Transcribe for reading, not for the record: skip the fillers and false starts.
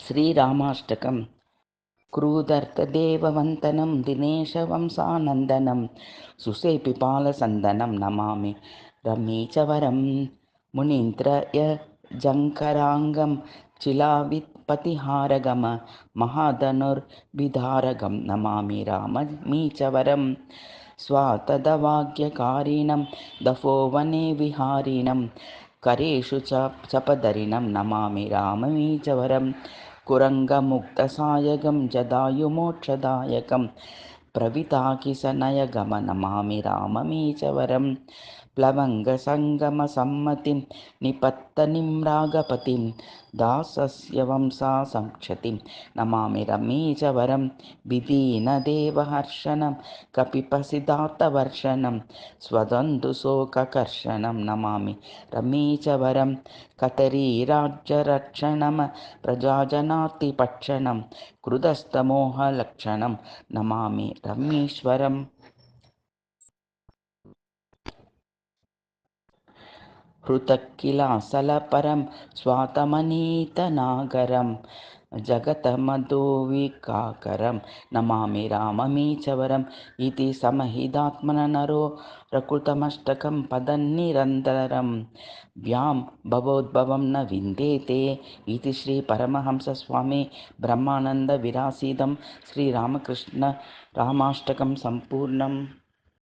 श्रीरामाष्टकम् क्रूधर्तदेववन्दनं दिनेशवंशानन्दनं सुसेपिपालसन्दनं नमामि रमीचवरं मुनीन्द्रयजङ्कराङ्गं चिलावित्पतिहारगम महाधनुर्विधारगं नमामि राममीचवरं स्वातदवाग्यकारिणं दफोवने विहारिणं करेषु चपदरिणं नमामि राममीचवरं कुरङ्गमुक्तसायकं जदायुमोक्षदायकं प्रविताकिसनयगम नमामि राममीचवरं प्लवङ्गसङ्गमसम्मतिं निपत्तनिम्रागपतिं दासस्य वंशासंक्षतिं नमामि रमीचवरं विदीनदेवहर्षणं कपिपसिदातवर्षणं स्वदन्तुशोककर्षणं नमामि रमीचवरं कतरीराज्यरक्षणं प्रजाजनातिपक्षणं कृतस्थमोहलक्षणं नमामि रमीश्वरम् हृतक्किलासलपरं स्वातमनीतनागरं जगतमधोविकाकरं नमामि राममीचवरम् इति समहितात्मनरो प्रकृतमष्टकं पदन्निरन्तरं व्यां भवोद्भवं न विन्देते इति श्रीपरमहंसस्वामी ब्रह्मानन्दविरासीदं श्रीरामकृष्ण रामाष्टकं सम्पूर्णम्।